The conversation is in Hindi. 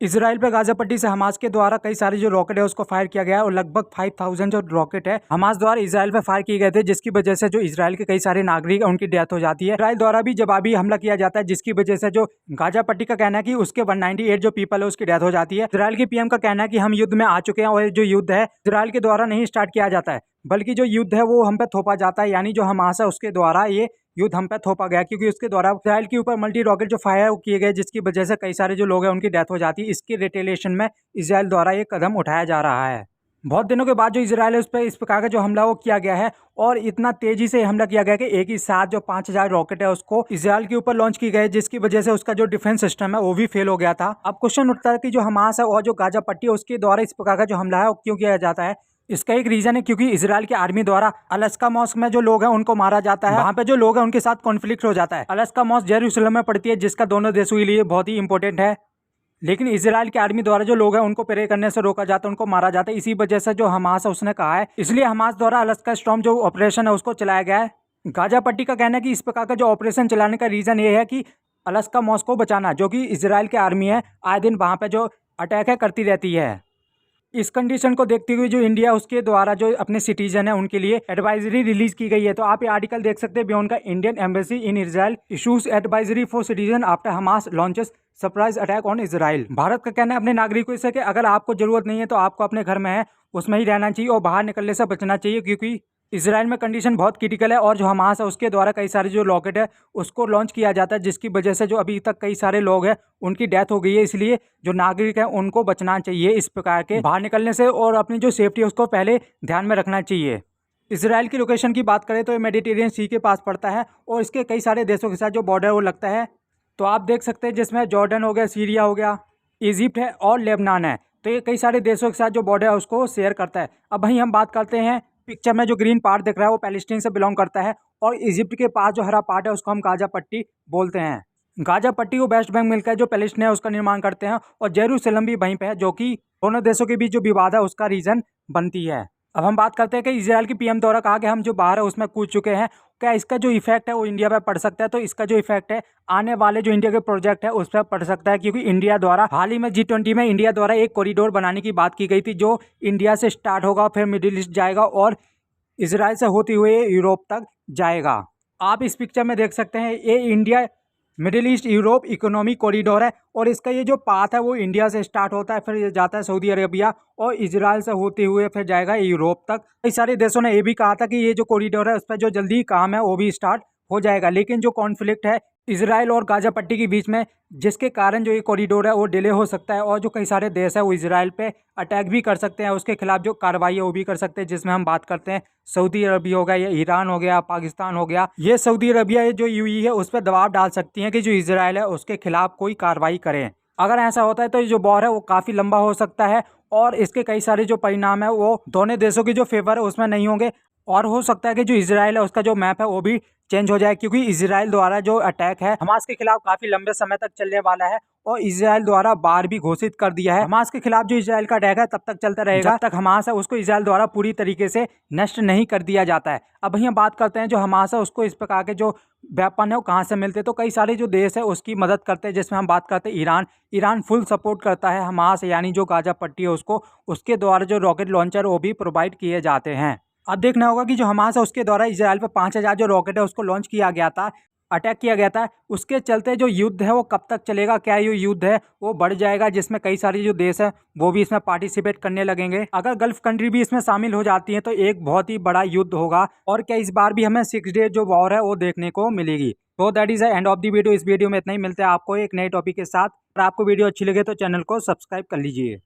इजराइल पे गाजा पट्टी से हमास के द्वारा कई सारे जो रॉकेट है उसको फायर किया गया है और लगभग 5000 जो रॉकेट है हमास द्वारा इजराइल पे फायर किए गए थे, जिसकी वजह से जो इजराइल के कई सारे नागरिक है उनकी डेथ हो जाती है। इजराइल द्वारा भी जवाबी हमला किया जाता है, जिसकी वजह से जो गाजा पट्टी का कहना है कि उसके 198 जो पीपल है उसकी डेथ हो जाती है। इजराइल के पीएम का कहना है कि हम युद्ध में आ चुके हैं और जो युद्ध है इजराइल के द्वारा नहीं स्टार्ट किया जाता है, बल्कि जो युद्ध है वो हम पे थोपा जाता है, यानी जो हमास है उसके द्वारा ये युद्ध हम पे थोपा गया, क्योंकि उसके द्वारा इजराइल के ऊपर मल्टी रॉकेट जो फायर किए गए, जिसकी वजह से कई सारे जो लोग हैं उनकी डेथ हो जाती है। इसकी रिटेलिएशन में इजराइल द्वारा ये कदम उठाया जा रहा है। बहुत दिनों के बाद जो इजराइल है उस पर इस प्रकार का जो हमला वो किया गया है और इतना तेजी से हमला किया गया कि एक ही साथ जो 5000 रॉकेट है उसको इजराइल के ऊपर लॉन्च की गए, जिसकी वजह से उसका जो डिफेंस सिस्टम है वो भी फेल हो गया था। अब क्वेश्चन उठता है कि जो हमास है और जो गाजा पट्टी है उसके द्वारा इस प्रकार का जो हमला है वो क्यों किया जाता है। इसका एक रीजन है क्योंकि इजराइल की आर्मी द्वारा अलास्का मॉस्क में जो लोग हैं उनको मारा जाता है। वहाँ पे जो लोग हैं उनके साथ कॉन्फ्लिक्ट हो जाता है। अलास्का मॉस्क जेरूसलम में पड़ती है, जिसका दोनों देशों के लिए बहुत ही इंपॉर्टेंट है, लेकिन इजराइल की आर्मी द्वारा जो लोग हैं उनको प्रे करने से रोका जाता है, उनको मारा जाता है। इसी वजह से जो हमास है उसने कहा है, इसलिए हमास द्वारा अलास्का स्टॉर्म जो ऑपरेशन है उसको चलाया गया है। गाजा पट्टी का कहना है कि इस प्रकार का जो ऑपरेशन चलाने का रीजन ये है कि अलास्का मॉस्क को बचाना, जो कि इजराइल की आर्मी है आए दिन वहाँ पे जो अटैक है करती रहती है। इस कंडीशन को देखते हुए जो इंडिया उसके द्वारा जो अपने सिटीजन है उनके लिए एडवाइजरी रिलीज की गई है। तो आप ये आर्टिकल देख सकते हैं बियॉन्ड का, Indian embassy in Israel issues advisory for citizen after Hamas launches surprise attack on Israel. Bharat का कहना है अपने नागरिकों से कि अगर आपको जरूरत नहीं है तो आपको अपने घर में है उसमें ही रहना चाहिए और बाहर निकलने से बचना चाहिए, क्योंकि इजराइल में कंडीशन बहुत क्रिटिकल है और जो हमास है उसके द्वारा कई सारे जो रॉकेट है उसको लॉन्च किया जाता है, जिसकी वजह से जो अभी तक कई सारे लोग हैं उनकी डेथ हो गई है। इसलिए जो नागरिक हैं उनको बचना चाहिए इस प्रकार के बाहर निकलने से और अपनी जो सेफ्टी है उसको पहले ध्यान में रखना चाहिए। इजराइल की लोकेशन की बात करें तो ये मेडिटेरियन सी के पास पड़ता है और इसके कई सारे देशों के साथ जो बॉर्डर वो लगता है। तो आप देख सकते हैं जिसमें जॉर्डन हो गया, सीरिया हो गया, इजिप्ट है और लेबनान है। तो ये कई सारे देशों के साथ जो बॉर्डर है उसको शेयर करता है। अब वहीं हम बात करते हैं, पिक्चर में जो ग्रीन पार्ट दिख रहा है वो पैलेस्टीन से बिलोंग करता है और इजिप्ट के पास जो हरा पार्ट है उसको हम गाजा पट्टी बोलते हैं। गाजा पट्टी को वेस्ट बैंक मिलकर जो पैलेस्टीन है उसका निर्माण करते हैं और जेरूसलम भी वहीं पे है, जो कि दोनों देशों के बीच जो विवाद है उसका रीजन बनती है। अब हम बात करते हैं कि इजराइल की पीएम द्वारा कहा कि हम जो बाहर है उसमें कूद चुके हैं, क्या इसका जो इफेक्ट है वो इंडिया पर पड़ सकता है। तो इसका जो इफेक्ट है आने वाले जो इंडिया के प्रोजेक्ट है उस पर पड़ सकता है, क्योंकि इंडिया द्वारा हाल ही में G20 में इंडिया द्वारा एक कॉरिडोर बनाने की बात की गई थी, जो इंडिया से स्टार्ट होगा फिर मिडिल ईस्ट जाएगा और इजराइल से होते हुए यूरोप तक जाएगा। आप इस पिक्चर में देख सकते हैं ये India middle east Europe economic corridor है और इसका ये जो पाथ है वो इंडिया से स्टार्ट होता है, फिर ये जाता है सऊदी अरेबिया और इजराइल से होते हुए फिर जाएगा यूरोप तक। कई सारे देशों ने ये भी कहा था कि ये जो कॉरिडोर है उस पर जो जल्दी काम है वो भी स्टार्ट हो जाएगा, लेकिन जो कॉन्फ्लिक्ट है इजराइल और गाजा पट्टी के बीच में, जिसके कारण जो ये कॉरिडोर है वो डिले हो सकता है और जो कई सारे देश है वो इजराइल पे अटैक भी कर सकते हैं, उसके खिलाफ जो कार्रवाई है वो भी कर सकते हैं, जिसमें हम बात करते हैं सऊदी अरबिया हो गया, या ईरान हो गया, पाकिस्तान हो गया। ये सऊदी अरबिया जो यूएई है उस पर दबाव डाल सकती हैं कि जो इजराइल है उसके खिलाफ कोई कार्रवाई करें। अगर ऐसा होता है तो ये जो वॉर है वो काफ़ी लंबा हो सकता है और इसके कई सारे जो परिणाम है वो दोनों देशों की जो फेवर है उसमें नहीं होंगे और हो सकता है कि जो इजराइल है उसका जो मैप है वो भी चेंज हो जाए, क्योंकि इजराइल द्वारा जो अटैक है हमास के खिलाफ काफी लंबे समय तक चलने वाला है और इजराइल द्वारा बार भी घोषित कर दिया है हमास के खिलाफ जो इजराइल का अटैक है तब तक चलता रहेगा जब तक हमास है उसको इजराइल द्वारा पूरी तरीके से नष्ट नहीं कर दिया जाता है। अब वहीं बात करते हैं जो हमास है उसको इस प्रकार के जो वेपन है वो कहाँ से मिलते हैं। तो कई सारे जो देश है उसकी मदद करते हैं, जिसमें हम बात करते हैं ईरान फुल सपोर्ट करता है हमास, यानी जो गाजा पट्टी है उसको, उसके द्वारा जो रॉकेट लॉन्चर वो भी प्रोवाइड किए जाते हैं। अब देखना होगा कि जो हमास है उसके द्वारा इजराइल पर 5000 जो रॉकेट है उसको लॉन्च किया गया था, अटैक किया गया था, उसके चलते जो युद्ध है वो कब तक चलेगा, क्या ये युद्ध है वो बढ़ जाएगा, जिसमें कई सारे जो देश है वो भी इसमें पार्टिसिपेट करने लगेंगे। अगर गल्फ कंट्री भी इसमें शामिल हो जाती है तो एक बहुत ही बड़ा युद्ध होगा और क्या इस बार भी हमें 6 डे जो वॉर है वो देखने को मिलेगी। तो that is the end of the video. इस वीडियो में इतना ही, मिलते हैं आपको एक नए टॉपिक के साथ। अगर आपको वीडियो अच्छी लगे तो चैनल को सब्सक्राइब कर लीजिए।